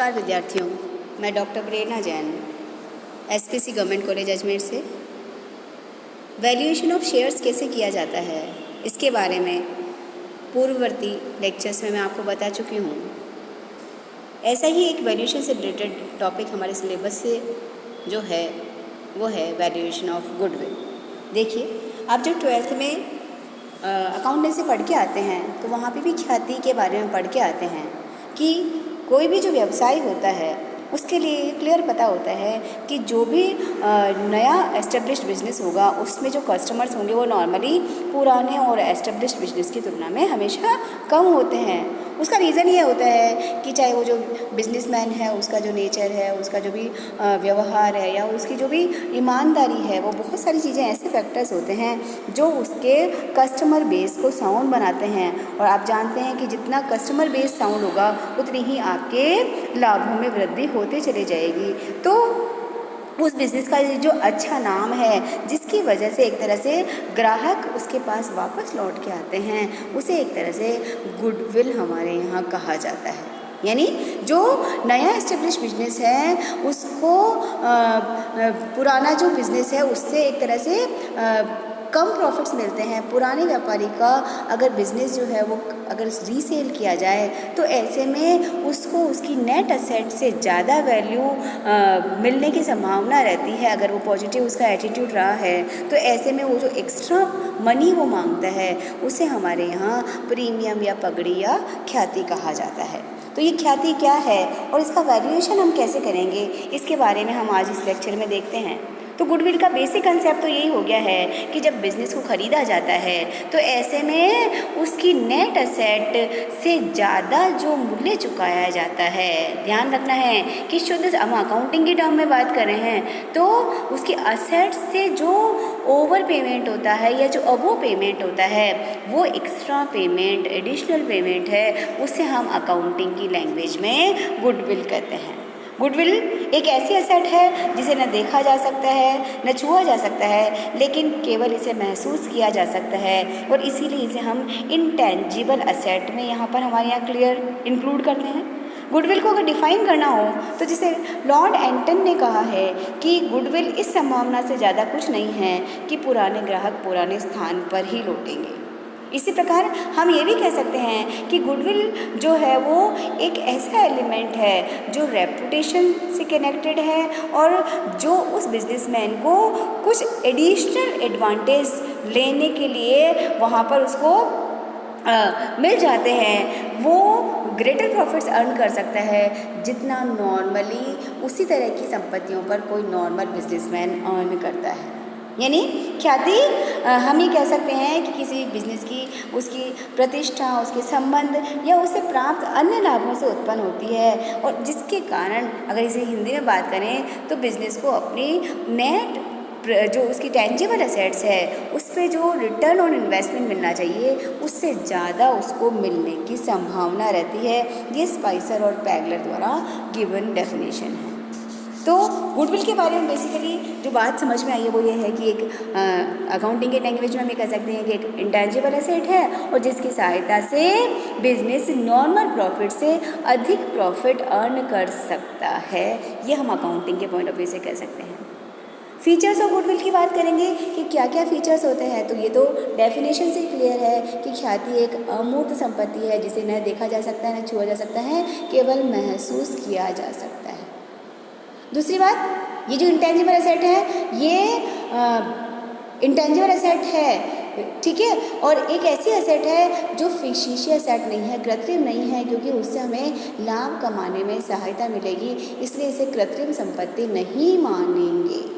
नमस्कार विद्यार्थियों, मैं doctor Prerna Jain SPC government college Ajmer से। वैल्यूएशन ऑफ शेयर्स कैसे किया जाता है, इसके बारे में पूर्ववर्ती लेक्चर्स में मैं आपको बता चुकी हूँ। ऐसा ही एक वैल्यूएशन से रिलेटेड टॉपिक हमारे सिलेबस से जो है वो है वैल्यूएशन ऑफ गुडविल। देखिए, आप जब 12th में अकाउंटेंसी पढ़ के आते हैं तो वहाँ पे भी ख्याति के बारे में पढ़ के आते हैं कि कोई भी जो व्यवसाय होता है उसके लिए क्लियर पता होता है कि जो भी नया एस्टेब्लिश्ड बिजनेस होगा उसमें जो कस्टमर्स होंगे वो नॉर्मली पुराने और एस्टेब्लिश्ड बिजनेस की तुलना में हमेशा कम होते हैं। उसका रीज़न ये होता है कि चाहे वो जो बिजनेसमैन है उसका जो नेचर है, उसका जो भी व्यवहार है या उसकी जो भी ईमानदारी है, वो बहुत सारी चीज़ें ऐसे फैक्टर्स होते हैं जो उसके कस्टमर बेस को साउंड बनाते हैं। और आप जानते हैं कि जितना कस्टमर बेस साउंड होगा उतनी ही आपके लाभों में वृद्धि होती चली जाएगी। तो उस बिज़नेस का जो अच्छा नाम है, जिसकी वजह से एक तरह से ग्राहक उसके पास वापस लौट के आते हैं, उसे एक तरह से गुडविल हमारे यहाँ कहा जाता है। यानी जो नया एस्टेब्लिश बिजनेस है उसको पुराना जो बिज़नेस है उससे एक तरह से कम प्रॉफिट्स मिलते हैं। पुराने व्यापारी का अगर बिज़नेस जो है वो अगर रीसेल किया जाए तो ऐसे में उसको उसकी नेट असेट से ज़्यादा वैल्यू मिलने की संभावना रहती है। अगर वो पॉजिटिव उसका एटीट्यूड रहा है तो ऐसे में वो जो एक्स्ट्रा मनी वो मांगता है उसे हमारे यहाँ प्रीमियम या पगड़ी या ख्याति कहा जाता है। तो ये ख्याति क्या है और इसका वैल्यूएशन हम कैसे करेंगे, इसके बारे में हम आज इस लेक्चर में देखते हैं। तो गुडविल का बेसिक कंसेप्ट तो यही हो गया है कि जब बिज़नेस को ख़रीदा जाता है तो ऐसे में उसकी नेट असेट से ज़्यादा जो मूल्य चुकाया जाता है, ध्यान रखना है कि शुद्ध हम अकाउंटिंग की टर्म में बात कर रहे हैं तो उसकी असेट से जो ओवर पेमेंट होता है या जो अबो पेमेंट होता है वो एक्स्ट्रा पेमेंट, एडिशनल पेमेंट है, उसे हम अकाउंटिंग की लैंग्वेज में गुडविल कहते हैं। गुडविल एक ऐसी एसेट है जिसे न देखा जा सकता है न छुआ जा सकता है, लेकिन केवल इसे महसूस किया जा सकता है और इसीलिए इसे हम इंटेंजिबल एसेट में यहाँ पर हमारे यहाँ क्लियर इंक्लूड करते हैं। गुडविल को अगर डिफ़ाइन करना हो तो जिसे लॉर्ड एंटन ने कहा है कि गुडविल इस संभावना से ज़्यादा कुछ नहीं है कि पुराने ग्राहक पुराने स्थान पर ही लौटेंगे। इसी प्रकार हम ये भी कह सकते हैं कि गुडविल जो है वो एक ऐसा एलिमेंट है जो रेपुटेशन से कनेक्टेड है और जो उस बिजनेसमैन को कुछ एडिशनल एडवांटेज लेने के लिए वहाँ पर उसको मिल जाते हैं, वो ग्रेटर प्रॉफिट्स अर्न कर सकता है जितना नॉर्मली उसी तरह की संपत्तियों पर कोई नॉर्मल बिजनेसमैन अर्न करता है। यानी ख्याति हम ये कह सकते हैं कि किसी बिजनेस की उसकी प्रतिष्ठा, उसके संबंध या उसे प्राप्त अन्य लाभों से उत्पन्न होती है और जिसके कारण अगर इसे हिंदी में बात करें तो बिजनेस को अपनी नेट जो उसकी टेंजिबल एसेट्स है उस पर जो रिटर्न ऑन इन्वेस्टमेंट मिलना चाहिए उससे ज़्यादा उसको मिलने की संभावना रहती है। ये स्पाइसर और पैगलर द्वारा गिवन डेफिनेशन है। तो गुडविल के बारे में बेसिकली जो बात समझ में आई है वो ये है कि एक अकाउंटिंग के लैंग्वेज में हम ये कह सकते हैं कि एक इंटेंजिबल एसेट है और जिसकी सहायता से बिजनेस नॉर्मल प्रॉफिट से अधिक प्रॉफिट अर्न कर सकता है। ये हम अकाउंटिंग के पॉइंट ऑफ व्यू से कह सकते हैं। फीचर्स ऑफ गुडविल की बात करेंगे कि क्या क्या फीचर्स होते हैं, तो ये तो डेफिनेशन से क्लियर है कि ख्याति एक अमूर्त संपत्ति है जिसे न देखा जा सकता है न छुआ जा सकता है, केवल महसूस किया जा सकता है। दूसरी बात, ये जो इंटेंजिबल एसेट है ये इंटेंजिबल एसेट है, ठीक है, और एक ऐसी एसेट है जो फिक्शिशियस एसेट नहीं है, कृत्रिम नहीं है, क्योंकि उससे हमें लाभ कमाने में सहायता मिलेगी, इसलिए इसे कृत्रिम संपत्ति नहीं मानेंगे।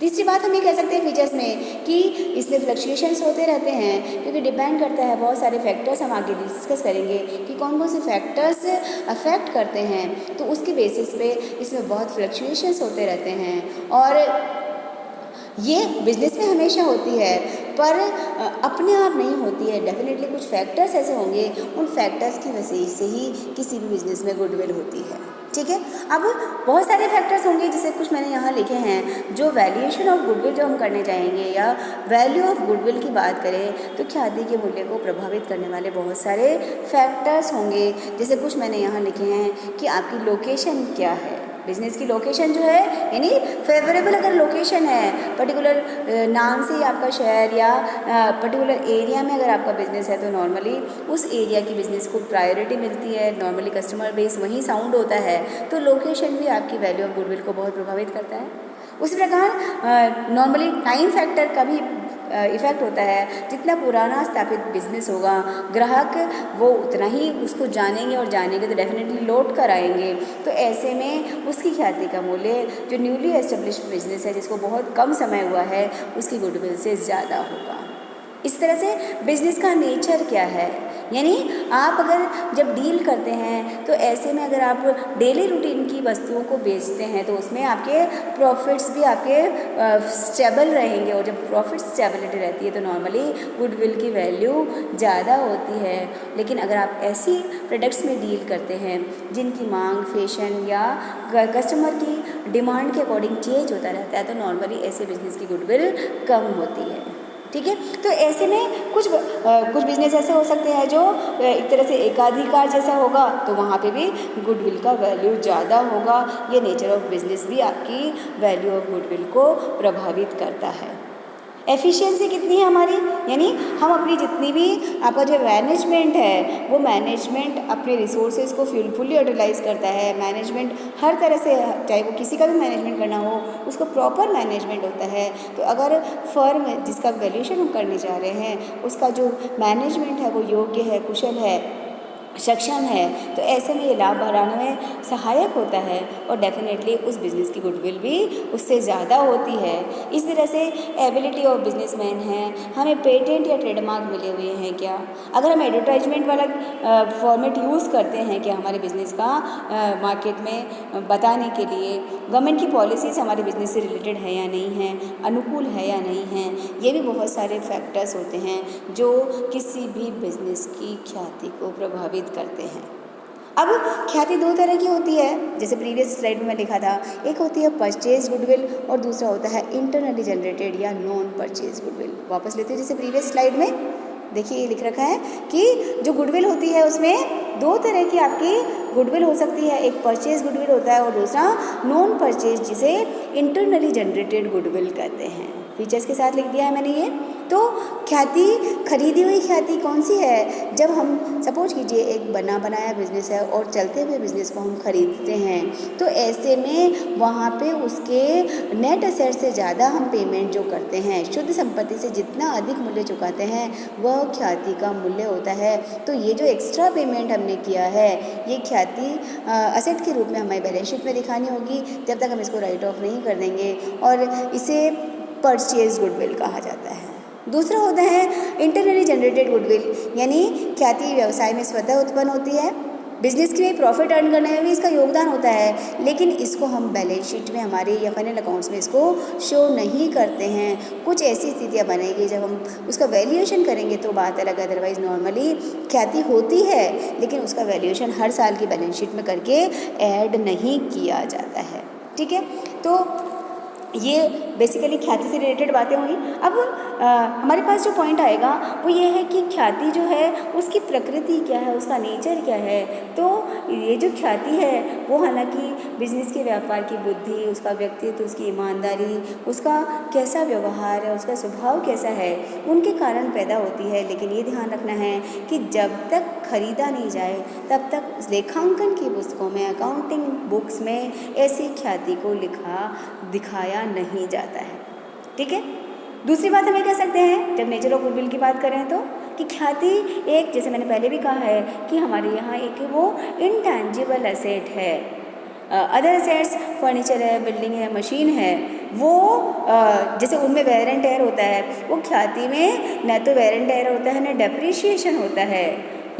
तीसरी बात हम ये कह सकते हैं फीचर्स में कि इसमें फ्लक्चुएशंस होते रहते हैं क्योंकि डिपेंड करता है बहुत सारे फैक्टर्स, हम आगे डिस्कस करेंगे कि कौन कौन से फैक्टर्स अफेक्ट करते हैं, तो उसके बेसिस पे इसमें बहुत फ्लक्चुएशंस होते रहते हैं और ये बिजनेस में हमेशा होती है पर अपने आप नहीं होती है। डेफिनेटली कुछ फैक्टर्स ऐसे होंगे, उन फैक्टर्स की वजह से ही किसी भी बिजनेस में गुडविल होती है। ठीक है। अब बहुत सारे फैक्टर्स होंगे, जैसे कुछ मैंने यहाँ लिखे हैं। जो वैल्यूएशन ऑफ गुडविल जो हम करने जाएंगे या वैल्यू ऑफ गुडविल की बात करें तो ख्याति के मूल्य को प्रभावित करने वाले बहुत सारे फैक्टर्स होंगे। जैसे कुछ मैंने यहाँ लिखे हैं कि आपकी लोकेशन क्या है, बिजनेस की लोकेशन जो है, यानी फेवरेबल अगर लोकेशन है, पर्टिकुलर नाम से ही आपका शहर या पर्टिकुलर एरिया में अगर आपका बिजनेस है तो नॉर्मली उस एरिया की बिजनेस को प्रायोरिटी मिलती है, नॉर्मली कस्टमर बेस वहीं साउंड होता है, तो लोकेशन भी आपकी वैल्यू ऑफ गुडविल को बहुत प्रभावित करता है। उसी प्रकार नॉर्मली टाइम फैक्टर का भी इफ़ेक्ट होता है। जितना पुराना स्थापित बिजनेस होगा, ग्राहक वो उतना ही उसको जानेंगे और जानेंगे तो डेफिनेटली लौट कर आएंगे। तो ऐसे में उसकी ख्याति का मूल्य जो न्यूली एस्टेब्लिश्ड बिजनेस है, जिसको बहुत कम समय हुआ है, उसकी गुडविल से ज़्यादा होगा। इस तरह से बिजनेस का नेचर क्या है, यानी आप अगर जब डील करते हैं तो ऐसे में अगर आप डेली रूटीन की वस्तुओं को बेचते हैं तो उसमें आपके प्रॉफिट्स भी आपके स्टेबल रहेंगे, और जब प्रॉफिट स्टेबिलिटी रहती है तो नॉर्मली गुडविल की वैल्यू ज़्यादा होती है। लेकिन अगर आप ऐसी प्रोडक्ट्स में डील करते हैं जिनकी मांग फैशन या कस्टमर की डिमांड के अकॉर्डिंग चेंज होता रहता है तो नॉर्मली ऐसे बिजनेस की गुडविल कम होती है। ठीक है, तो ऐसे में कुछ बिजनेस ऐसे हो सकते हैं जो एक तरह से एकाधिकार जैसा होगा, तो वहाँ पे भी गुडविल का वैल्यू ज़्यादा होगा। ये नेचर ऑफ बिजनेस भी आपकी वैल्यू ऑफ गुडविल को प्रभावित करता है। एफिशिएंसी कितनी है हमारी, यानी हम अपनी जितनी भी आपका जो मैनेजमेंट है वो मैनेजमेंट अपने रिसोर्सेज को फुल्ली यूटिलाइज करता है। मैनेजमेंट हर तरह से, चाहे वो किसी का भी मैनेजमेंट करना हो, उसको प्रॉपर मैनेजमेंट होता है। तो अगर फर्म जिसका वैल्यूएशन हम करने जा रहे हैं उसका जो मैनेजमेंट है वो योग्य है, कुशल है, सक्षम है, तो ऐसे में ये लाभ बढ़ाने में सहायक होता है और डेफिनेटली उस बिज़नेस की गुडविल भी उससे ज़्यादा होती है। इस तरह से एबिलिटी ऑफ बिजनेसमैन है, हमें पेटेंट या ट्रेडमार्क मिले हुए हैं क्या, अगर हम एडवर्टाइजमेंट वाला फॉर्मेट यूज़ करते हैं क्या हमारे बिज़नेस का मार्केट में बताने के लिए, गवर्नमेंट की पॉलिसीज़ हमारे बिज़नेस से रिलेटेड है या नहीं है, अनुकूल है या नहीं है, ये भी बहुत सारे फैक्टर्स होते हैं जो किसी भी बिज़नेस की ख्याति को प्रभावित करते हैं। अब ख्याति दो तरह की होती है, जैसे प्रीवियस स्लाइड में मैं लिखा था, एक होती है परचेज गुडविल और दूसरा होता है इंटरनली जनरेटेड या नॉन परचेज गुडविल। वापस लेते हैं, जैसे प्रीवियस स्लाइड में देखिए ये लिख रखा है कि जो गुडविल होती है उसमें दो तरह की आपकी गुडविल हो सकती है, एक परचेज गुडविल होता है और दूसरा नॉन परचेज जिसे इंटरनली जनरेटेड गुडविल कहते हैं। फीचर्स के साथ लिख दिया है मैंने ये। तो ख्याति, खरीदी हुई ख्याति कौन सी है, जब हम सपोज कीजिए एक बना बनाया बिजनेस है और चलते हुए बिजनेस को हम खरीदते हैं तो ऐसे में वहाँ पे उसके नेट असेट से ज़्यादा हम पेमेंट जो करते हैं, शुद्ध संपत्ति से जितना अधिक मूल्य चुकाते हैं वह ख्याति का मूल्य होता है। तो ये जो एक्स्ट्रा पेमेंट हमने किया है ये ख्याति असेट के रूप में हमारी बैलेंस शीट में दिखानी होगी जब तक हम इसको राइट ऑफ नहीं कर देंगे, और इसे परचेज गुडविल कहा जाता है। दूसरा होता है इंटरनली जनरेटेड गुडविल, यानी ख्याति व्यवसाय में स्वतः उत्पन्न होती है, बिजनेस के लिए प्रॉफिट अर्न करने में भी इसका योगदान होता है, लेकिन इसको हम बैलेंस शीट में हमारे या फाइनल अकाउंट्स में इसको शो नहीं करते हैं। कुछ ऐसी स्थितियाँ बनेगी जब हम उसका वैल्यूएशन करेंगे तो बात अलग है, अदरवाइज नॉर्मली ख्याति होती है लेकिन उसका वैल्यूएशन हर साल की बैलेंस शीट में करके ऐड नहीं किया जाता है। ठीक है, तो ये बेसिकली ख्याति से रिलेटेड बातें हुई। अब हमारे पास जो पॉइंट आएगा वो ये है कि ख्याति जो है उसकी प्रकृति क्या है, उसका नेचर क्या है। तो ये जो ख्याति है वो हालांकि बिजनेस के व्यापार की बुद्धि, उसका व्यक्तित्व, उसकी ईमानदारी, उसका कैसा व्यवहार है, उसका स्वभाव कैसा है, उनके कारण पैदा होती है। लेकिन ये ध्यान रखना है कि जब तक खरीदा नहीं जाए तब तक लेखांकन की पुस्तकों में, अकाउंटिंग बुक्स में ऐसी ख्याति को दिखाया नहीं जाता है। ठीक है, दूसरी बात हम ये कह सकते हैं जब नेचर ऑफ गुडविल की बात करें तो कि ख्याति एक, जैसे मैंने पहले भी कहा है कि हमारे यहाँ एक वो इंटैंजिबल एसेट है। अदर एसेट्स फर्नीचर है, बिल्डिंग है, मशीन है, वो जैसे उनमें वेयर एंड टेयर होता है, वो ख्याति में न तो वेयर एंड टेयर होता है न डेप्रिशिएशन होता है,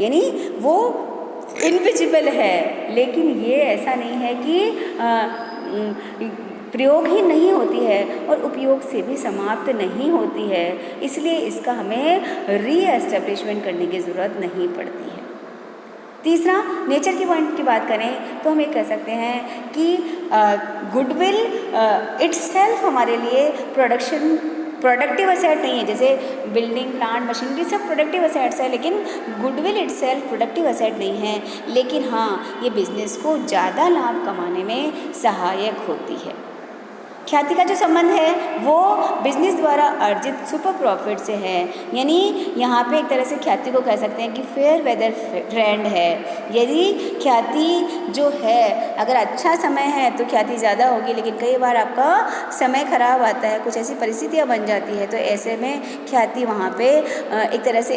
यानी वो इनविजिबल है। लेकिन ये ऐसा नहीं है कि प्रयोग ही नहीं होती है और उपयोग से भी समाप्त नहीं होती है, इसलिए इसका हमें रीएस्टेब्लिशमेंट करने की ज़रूरत नहीं पड़ती है। तीसरा, नेचर के पॉइंट की बात करें तो हम ये कह सकते हैं कि गुडविल इट्सेल्फ हमारे लिए प्रोडक्टिव असेट नहीं है। जैसे बिल्डिंग, प्लांट, मशीनरी सब प्रोडक्टिव असेट्स है, लेकिन गुडविल इट्सेल्फ प्रोडक्टिव असेट नहीं है। लेकिन हाँ, ये बिजनेस को ज़्यादा लाभ कमाने में सहायक होती है। ख्याति का जो संबंध है वो बिजनेस द्वारा अर्जित सुपर प्रॉफिट से है। यानी यहाँ पे एक तरह से ख्याति को कह सकते हैं कि फेयर वेदर ट्रेंड है। यदि ख्याति जो है, अगर अच्छा समय है तो ख्याति ज़्यादा होगी, लेकिन कई बार आपका समय खराब आता है, कुछ ऐसी परिस्थितियाँ बन जाती है, तो ऐसे में ख्याति वहाँ पे एक तरह से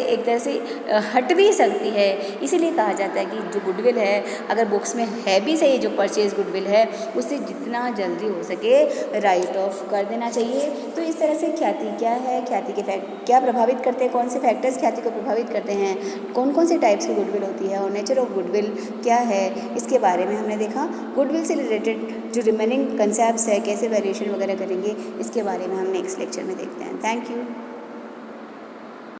हट भी सकती है। इसीलिए कहा जाता है कि जो गुडविल है, अगर बुक्स में है भी सही, जो परचेज गुडविल है उससे जितना जल्दी हो सके राइट ऑफ कर देना चाहिए। तो इस तरह से ख्याति क्या है, ख्याति के क्या प्रभावित करते हैं, कौन से फैक्टर्स ख्याति को प्रभावित करते हैं, कौन कौन से टाइप्स की गुडविल होती है और नेचर ऑफ गुडविल क्या है, इसके बारे में हमने देखा। गुडविल से रिलेटेड जो रिमेनिंग कंसेप्ट्स है, कैसे वैल्यूएशन वगैरह करेंगे, इसके बारे में हम नेक्स्ट लेक्चर में देखते हैं। Thank you.